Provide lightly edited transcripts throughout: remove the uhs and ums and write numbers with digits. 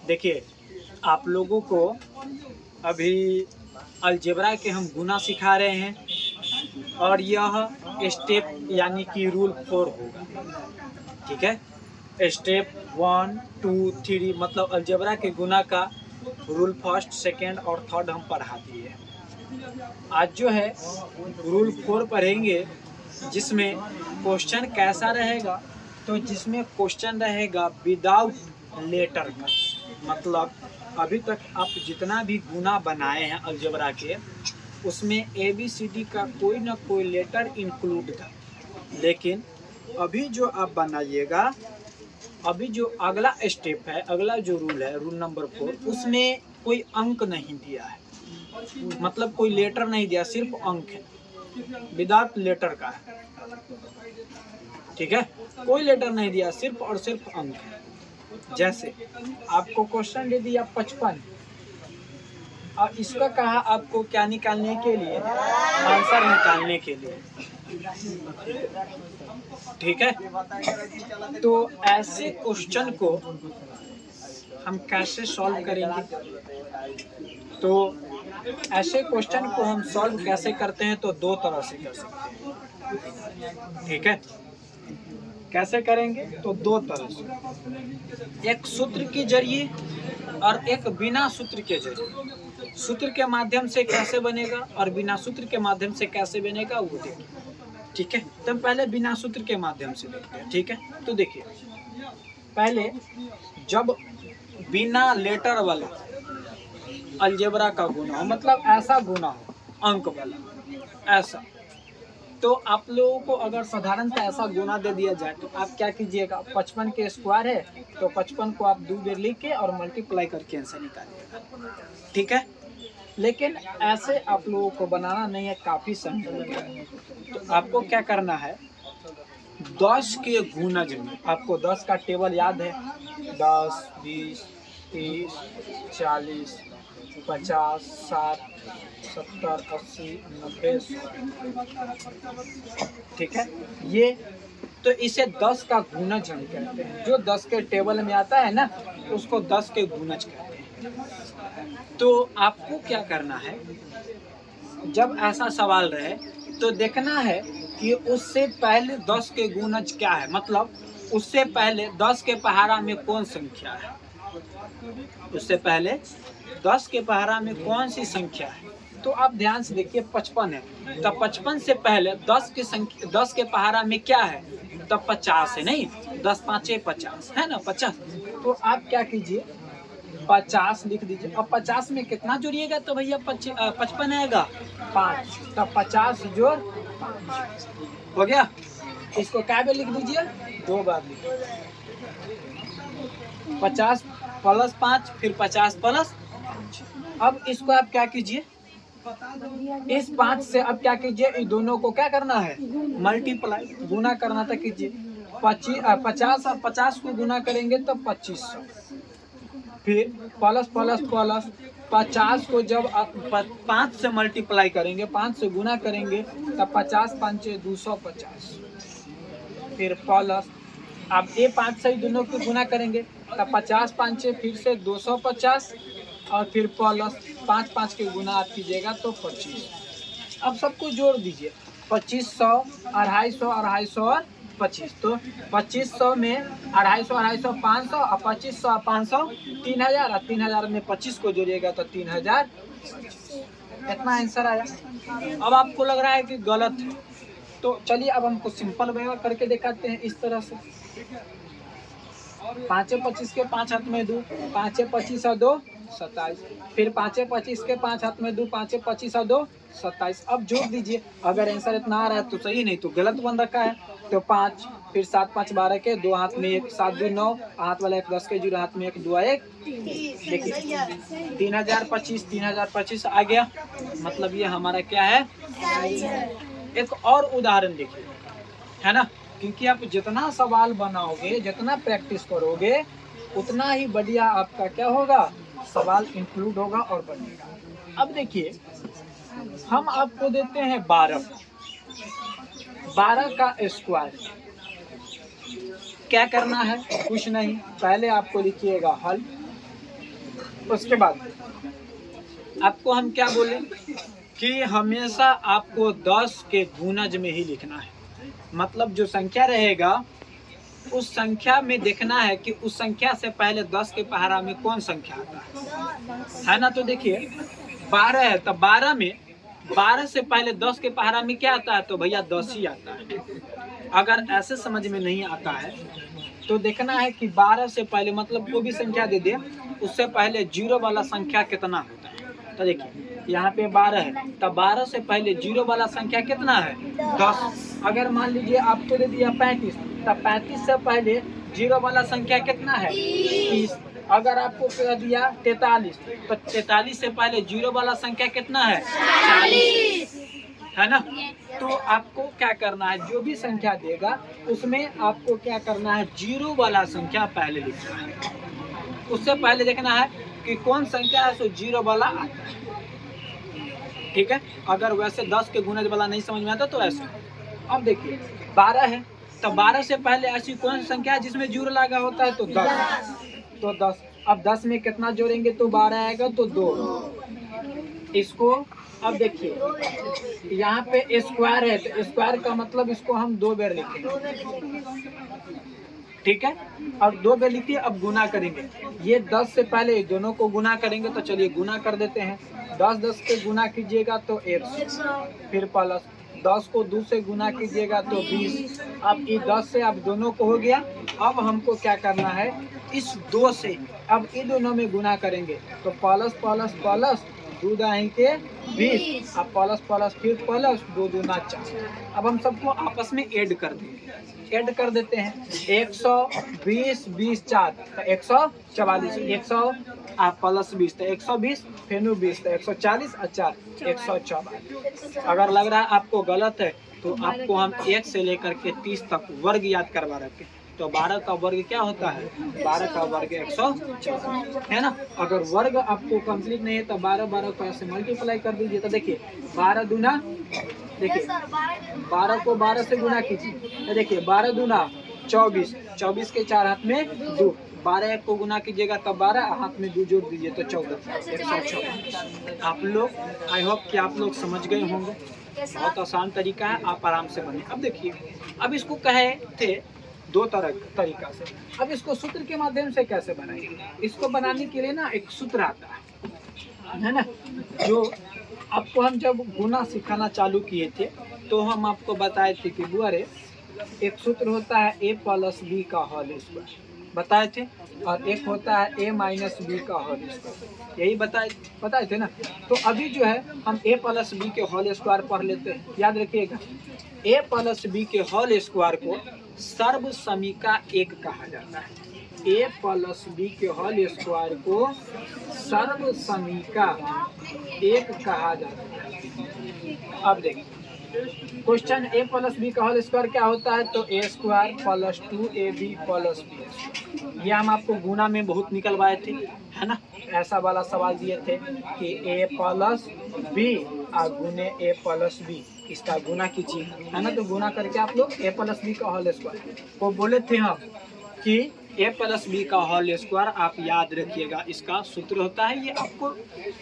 देखिए, आप लोगों को अभी अलजेब्रा के हम गुना सिखा रहे हैं और यह स्टेप यानी कि रूल 4 होगा। ठीक है, स्टेप 1 2 3 मतलब अलजेब्रा के गुना का रूल फर्स्ट, सेकेंड और थर्ड हम पढ़ा दिए हैं। आज जो है रूल 4 पढ़ेंगे, जिसमें क्वेश्चन कैसा रहेगा, तो जिसमें क्वेश्चन रहेगा विदाउट लेटर का। मतलब अभी तक आप जितना भी गुना बनाए हैं अलजेब्रा के, उसमें ABCD का कोई ना कोई लेटर इंक्लूड था। लेकिन अभी जो आप बनाइएगा, अभी जो अगला स्टेप है, अगला जो रूल है, रूल नंबर 4, उसमें कोई अंक नहीं दिया है। मतलब कोई लेटर नहीं दिया, सिर्फ अंक है, विदाउट लेटर का है। ठीक है, कोई लेटर नहीं दिया, सिर्फ और सिर्फ अंक है। जैसे आपको क्वेश्चन दे दिया 55 और इसका कहा आपको क्या निकालने के लिए, आंसर निकालने के लिए। ठीक है, तो ऐसे क्वेश्चन को हम कैसे सॉल्व करेंगे? तो ऐसे क्वेश्चन को हम सॉल्व कैसे करते हैं, तो दो तरह से कर सकते हैं। ठीक है, कैसे करेंगे? तो दो तरह से, एक सूत्र के जरिए और एक बिना सूत्र के जरिए। सूत्र के माध्यम से कैसे बनेगा और बिना सूत्र के माध्यम से कैसे बनेगा, वो देखिए। ठीक है, तो पहले बिना सूत्र के माध्यम से देखते हैं। ठीक है, तो देखिए, पहले जब बिना लेटर वाला अलजेब्रा का गुना हो, मतलब ऐसा गुना हो अंक वाला, ऐसा, तो आप लोगों को अगर साधारणतः ऐसा गुना दे दिया जाए तो आप क्या कीजिएगा, 55 के स्क्वायर है तो 55 को आप 2 बार लिख के और मल्टीप्लाई करके आंसर निकालिएगा। ठीक है, लेकिन ऐसे आप लोगों को बनाना नहीं है, काफ़ी सिंपल है। तो आपको क्या करना है, 10 के गुणज में, आपको 10 का टेबल याद है, 10 20 30 40 50 60 70 80 90 100। ठीक है, ये तो इसे 10 का गुणज हम कहते हैं। जो 10 के टेबल में आता है ना, उसको 10 के गुणज कहते हैं। तो आपको क्या करना है, जब ऐसा सवाल रहे तो देखना है कि उससे पहले 10 के गुणज क्या है, मतलब उससे पहले 10 के पहाड़ा में कौन संख्या है, उससे पहले 10 के पहाड़ा में कौन सी संख्या है। तो आप ध्यान से देखिए, 55 है, तो 55 से पहले 10 की संख्या, 10 के पहाड़ा में क्या है, तब 50 है, नहीं 10 5 50 है ना, 50। तो आप क्या कीजिए, 50 लिख दीजिए। अब 50 में कितना जोड़िएगा तो भैया 55 आएगा, 5, तब 50 जोड़ 5 हो गया। इसको क्या बार लिख दीजिए, 2 बार लिखिए। 50 प्लस 5 फिर 50 प्लस 5। अब इसको आप क्या कीजिए, इस 5 से अब क्या कीजिए, इन दोनों को क्या करना है, मल्टीप्लाई, गुना करना था कीजिए। 50 और 50 को गुना करेंगे तो 2500, फिर प्लस प्लस प्लस 50 को जब आप 5 से मल्टीप्लाई करेंगे, 5 से गुना करेंगे, तब 50 5 250, फिर प्लस, आप ये 5 से दोनों को गुना करेंगे, तब 50 5 फिर से 250 और फिर प्लस 5 5 के गुना आप कीजिएगा तो 25। अब सबको जोड़ दीजिए, 2500 250 250 और 25, तो 2500 में 250 250 500 और 2500 और 500 3000 और 3000 में 25 को जोड़िएगा तो 3000। इतना आंसर आया। अब आपको लग रहा है कि गलत है, तो चलिए अब हमको सिंपल वे करके दिखाते हैं। इस तरह से 5 25 के 5 हाथ में 2, 5 25 और 2 27, फिर 5 25 के 5 हाथ में 2, 5 25 और 2 27। अब जोड़ दीजिए, अगर आंसर इतना आ रहा है तो सही, नहीं तो गलत बन रखा है। तो 5, फिर 7 5 12 के, 2 हाथ में 1, 7 2 9, हाथ वाला 1 10 के, जीरो हाथ में 1 2 1, देखिए 3025 3025 आ गया। मतलब ये हमारा क्या है। एक और उदाहरण देखिए, है ना, क्योंकि आप जितना सवाल बनाओगे, जितना प्रैक्टिस करोगे, उतना ही बढ़िया आपका क्या होगा, सवाल इंक्लूड होगा और बनेगा। अब देखिए, हम आपको देते हैं 12 का स्क्वायर। क्या करना है, कुछ नहीं, पहले आपको लिखिएगा हल, उसके बाद आपको हम क्या बोले कि हमेशा आपको 10 के गुणज में ही लिखना है। मतलब जो संख्या रहेगा उस संख्या में देखना है कि उस संख्या से पहले 10 के पहाड़ा में कौन संख्या आता है ना। तो देखिए 12 है तो 12 में 12 से पहले 10 के पहाड़ा में क्या आता है, तो भैया 10 ही आता है। अगर ऐसे समझ में नहीं आता है तो देखना है कि 12 से पहले मतलब कोई भी संख्या दे दे, उससे पहले जीरो वाला संख्या कितना होता है। तो देखिए यहाँ पे 12 है तो 12 से पहले जीरो वाला संख्या कितना है, 10। अगर मान लीजिए आपको दे दिया 35 तो 35 से पहले जीरो वाला संख्या कितना है, 30। अगर आपको कह दिया 43 तो 43 से पहले जीरो वाला संख्या कितना है, 40, है ना। तो आपको क्या करना है, जो भी संख्या देगा उसमें आपको क्या करना है, जीरो वाला संख्या पहले लिखना है। उससे पहले देखना है कि कौन संख्या है सो जीरो वाला आता है, ठीक है। अगर वैसे 10 के गुणज वाला नहीं समझ में आता तो ऐसे। अब देखिए 12 है तो 12 से पहले ऐसी कौन सी संख्या है जिसमें जीरो लगा होता है, तो 10। तो 10, अब 10 में कितना जोड़ेंगे तो 12 आएगा तो 2। इसको अब देखिए यहाँ पे स्क्वायर है तो स्क्वायर का मतलब इसको हम 2 बार लिखेंगे, ठीक है। और 2 बार लिखिए। अब गुना करेंगे, ये 10 से पहले दोनों को गुना करेंगे तो चलिए गुना कर देते हैं। 10 के गुना कीजिएगा तो 100, फिर प्लस 10 को 2 से गुना कीजिएगा तो 20। अब ये 10 से अब दोनों को हो गया। अब हमको क्या करना है, इस 2 से अब इन दोनों में गुना करेंगे तो प्लस प्लस प्लस 2 दाही के 20, अब प्लस प्लस फिर प्लस 2 दूना 4। अब हम सबको आपस में ऐड कर देंगे, ऐड कर देते हैं। 120 20 4 तो 144, 100 प्लस 20 तो 120, फिर 20 तो 140 और 4 144। अगर लग रहा है आपको गलत है तो आपको हम 1 से लेकर के 30 तक वर्ग याद करवा रखे। तो 12 का वर्ग क्या होता है, 12 का वर्ग 144, है ना। अगर वर्ग आपको कंप्लीट नहीं है तो 12 को ऐसे मल्टीप्लाई कर दीजिए। तो देखिए 12 दूना, देखिए 12 को 12 से गुना कीजिए तो देखिए 12 दूना 24, 24 के 4 हाथ में 2, 12 को गुना कीजिएगा तब 12 हाथ में 2 जोड़ दीजिए तो 14, 114। आप लोग आई होप कि आप लोग समझ गए होंगे। बहुत आसान तरीका है, आप आराम से बने। अब देखिए अब इसको कहे थे 2 तरीका से, अब इसको सूत्र के माध्यम से कैसे बनाएंगे। इसको बनाने के लिए ना एक सूत्र आता है ना। जो आपको हम जब गुना सिखाना चालू किए थे तो हम आपको बताए थे कि बुआरे एक सूत्र होता है a प्लस बी का होल स्क्वायर, बताए थे। और एक होता है a माइनस बी का होल स्क्वायर, यही बताए थे ना। तो अभी जो है हम a प्लस बी के होल स्क्वायर पढ़ लेते हैं। याद रखिएगा a प्लस बी के होल स्क्वायर को सर्व समीका 1 कहा जाता है। a प्लस बी के होल स्क्वायर को सर्व समीका 1 कहा जाता है। अब देखिए क्वेश्चन a प्लस बी का होल स्क्वायर क्या होता है, तो a square plus 2ab plus B. ये हम आपको गुना में बहुत निकलवाए थे, है ना। ऐसा वाला सवाल दिए थे कि a प्लस बी और गुने a प्लस बी, इसका गुना कीजिए, है ना। तो गुना करके आप लोग a प्लस बी का होल स्क्वायर को बोले थे हम कि a प्लस बी का होल स्क्वायर आप याद रखिएगा, इसका सूत्र होता है। ये आपको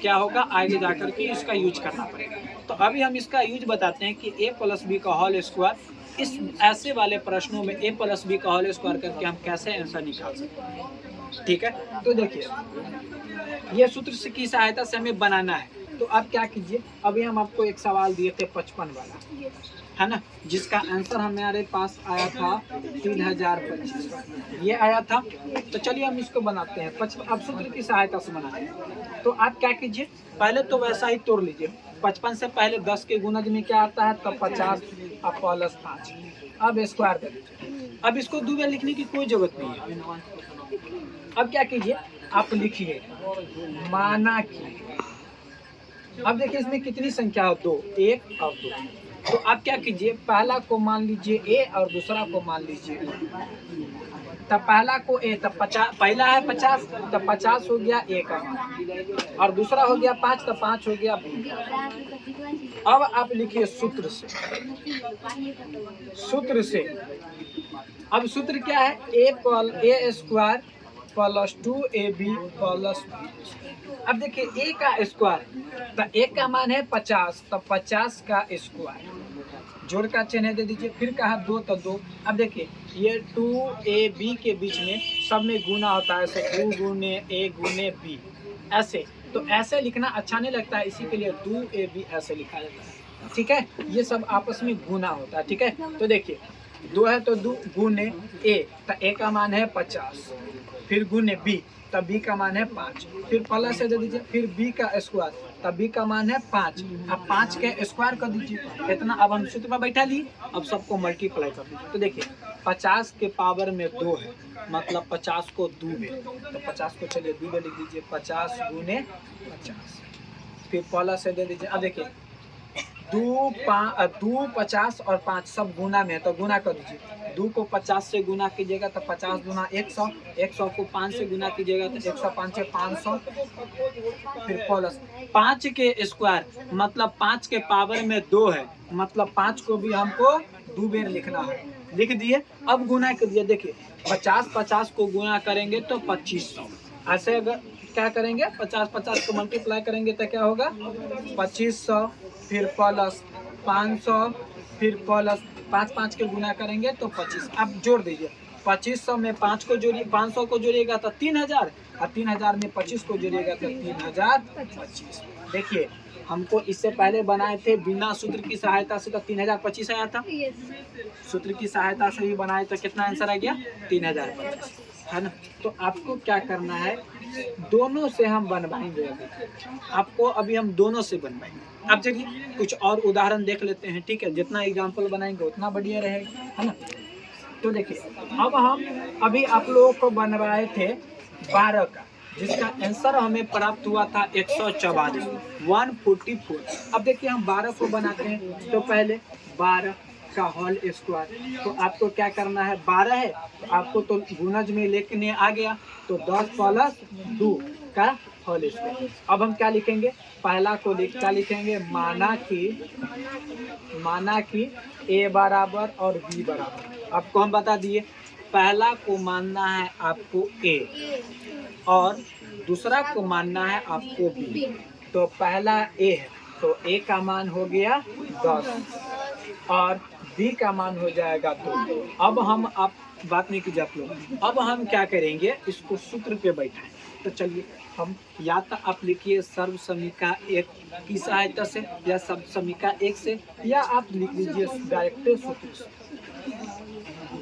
क्या होगा आगे जाकर के इसका यूज करना पड़ेगा। तो अभी हम इसका यूज बताते हैं कि a प्लस बी का होल स्क्वायर, इस ऐसे वाले प्रश्नों में a प्लस बी का होल स्क्वायर करके हम कैसे आंसर निकाल सकते हैं, ठीक है। तो देखिए ये सूत्र की सहायता से हमें बनाना है। तो आप क्या कीजिए, अभी हम आपको एक सवाल दिए थे 55 वाला, है ना, जिसका आंसर हमारे पास आया था 3025, ये आया था। तो चलिए हम इसको बनाते हैं। अब सूत्र की सहायता से बनाते हैं। तो आप क्या कीजिए, पहले तो वैसा ही तोड़ लीजिए। 55 से पहले 10 के गुणज में क्या आता है, तो 50 प्लस 5। अब स्क्वायर कर दीजिए। अब इसको 2 बार लिखने की कोई जरूरत नहीं है। अब क्या कीजिए, आप लिखिए माना कि, अब देखिए इसमें कितनी संख्या हो, 2, 1 और 2। तो आप क्या कीजिए, पहला को मान लीजिए a और दूसरा को मान लीजिए b। तब पहला को a, तब 50, पहला है 50 तब 50 हो गया a का, और दूसरा हो गया 5 तब 5 हो गया b। अब आप लिखिए सूत्र से। अब सूत्र क्या है, a square plus 2ab plus b। अब देखिए a का स्क्वायर, तो a का मान है 50, तो 50 का स्क्वायर, जोड़ का चिन्ह दे दीजिए। फिर कहा 2 तो 2। अब देखिए ये 2ab के बीच में सब में गुना होता है, ऐसे 2 गुने a गुने b, ऐसे। तो ऐसे लिखना अच्छा नहीं लगता है, इसी के लिए 2ab ऐसे लिखा जाता है, ठीक है। ये सब आपस में गुना होता है, ठीक है। तो देखिए 2 है तो 2 गुने a, तो a का मान है 50, फिर गुने b, तब b का मान है 5, फिर प्लस दे दीजिए, फिर b का स्क्वायर, तब b का मान है 5। अब 5 के स्क्वायर कर दीजिए इतना। अब हम सूत्र पर बैठा ली, अब सबको मल्टीप्लाई कर दीजिए। तो देखिए 50 के पावर में 2 है, मतलब 50 को 2 में, तो 50 को चलिए 2 में लिख दीजिए, 50 गुने 50, फिर प्लस दे दीजिए। अब देखिए 2 50 और 5 सब गुना में है, तो गुना कर दीजिए। 2 को 50 से गुना कीजिएगा तो 50 गुना 100, 100 को 5 से गुना कीजिएगा तो 105 से 500, फिर प्लस 5 के स्क्वायर, मतलब 5 के पावर में 2 है, मतलब 5 को भी हमको 2 बार लिखना है, लिख दिए। अब गुना कर दिए, देखिए 50 को गुना करेंगे तो 2500, ऐसे अगर क्या करेंगे 50 को मल्टीप्लाई करेंगे तो क्या होगा 2500, फिर प्लस 500, फिर प्लस 5 के गुना करेंगे तो 25। अब जोड़ दीजिए, 2500 में 5 को जोड़िए, 500 को जोड़िएगा तो 3000, और 3000 में 25 को जोड़िएगा तो 3025। देखिए हमको इससे पहले बनाए थे बिना सूत्र की सहायता से, तो 3025 आया था। सूत्र की सहायता से ही बनाए तो कितना आंसर आ गया 3025, है ना। तो आपको क्या करना है, दोनों से हम बनवाएंगे। आपको अभी हम दोनों से बनवाएंगे। अब चलिए कुछ और उदाहरण देख लेते हैं, ठीक है। जितना एग्जाम्पल बनाएंगे उतना बढ़िया रहेगा, है ना। तो देखिए अब हम अभी आप लोगों को बनवाए थे 12 का, जिसका आंसर हमें प्राप्त हुआ था 144, 144। अब देखिए हम 12 को बनाते हैं, तो पहले 12 का होल स्क्वायर, तो आपको क्या करना है, 12 है तो आपको तो गुणज में लेके आ गया, तो 10 प्लस 2 का होल स्क्वायर। अब हम क्या लिखेंगे, पहला को क्या लिखेंगे, माना कि a बराबर और b बराबर। आपको हम बता दिए पहला को मानना है आपको a और दूसरा को मानना है आपको b। तो पहला a है तो a का मान हो गया 10 और b का मान हो जाएगा 2। अब हम आप बात नहीं कीजिए आप लोग, अब हम क्या करेंगे, इसको सूत्र पे बैठाएं। तो चलिए हम या तो आप लिखिए सर्व समीका 1 की सहायता से, या सर्व समीका 1 से, या आप लिख लीजिए डायरेक्ट सूत्र से।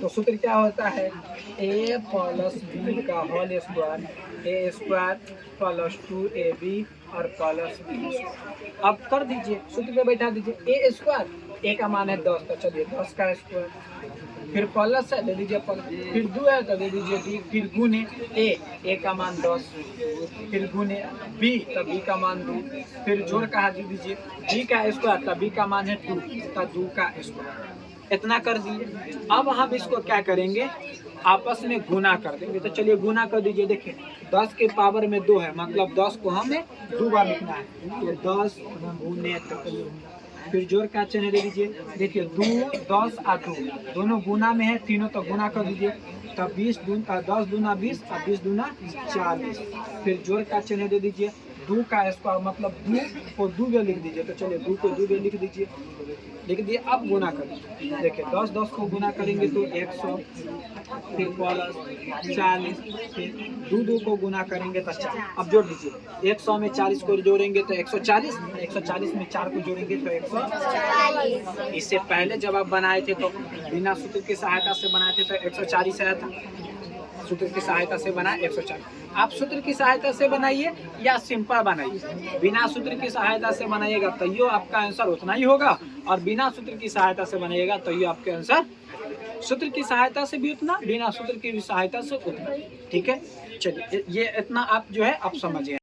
तो सूत्र क्या होता है, a प्लस b का whole square, a square plus 2ab और प्लस b। अब कर दीजिए, सूत्र पे बैठा दीजिए, a स्क्वायर, a का मान है 10, तो चलिए 10 का स्क्वायर, फिर प्लस है दे दीजिए प्लस, फिर 2 है तो दे दीजिए 2, फिर गुने a का मान 10, फिर गुने b तो b का मान 2, फिर जोड़ का दे दीजिए b का स्क्वायर, तो b का मान है 2, तो 2 का स्क्वायर। इतना कर दिए। अब हम इसको क्या करेंगे, आपस में गुना कर देंगे। तो चलिए गुना कर दीजिए। देखिए 10 के पावर में 2 है, मतलब 10 को हमें 2 बार लिखना है, तो 10 गुने 10, फिर जोड़ का चिन्ह दे दीजिए। देखिए 2 10 और 2 दोनों गुना में है, तीनों तो गुना कर दीजिए, तब 10 दूना 20 और 20 दूना 40, फिर जोड़ का चिन्ह दे दीजिए। 2 का स्क्वायर मतलब 2 को 2 में लिख दीजिए, तो चलिए 2 को 2 में लिख दीजिए, लिख दिए। अब गुना कर दीजिए, देखिए 10 10 को गुना करेंगे तो 100, फिर प्लस 40, फिर 2 2 को गुना करेंगे तो 4। अब जोड़ दीजिए, 100 में 40 को जोड़ेंगे तो 140, 140 में 4 को जोड़ेंगे तो 140। इससे पहले जब आप बनाए थे तो बिना सूत्र की सहायता से बनाए थे तो 140 आया था, सूत्र की सहायता से बनाए 140। आप सूत्र की सहायता से बनाइए या सिंपल बनाइए, बिना सूत्र की सहायता से बनाइएगा तो ये आपका आंसर उतना ही होगा, और बिना सूत्र की सहायता से बनाइएगा तो ये आपके आंसर सूत्र की सहायता से भी उतना, बिना सूत्र की भी सहायता से उतना। ठीक है, चलिए ये इतना आप जो है आप समझिए।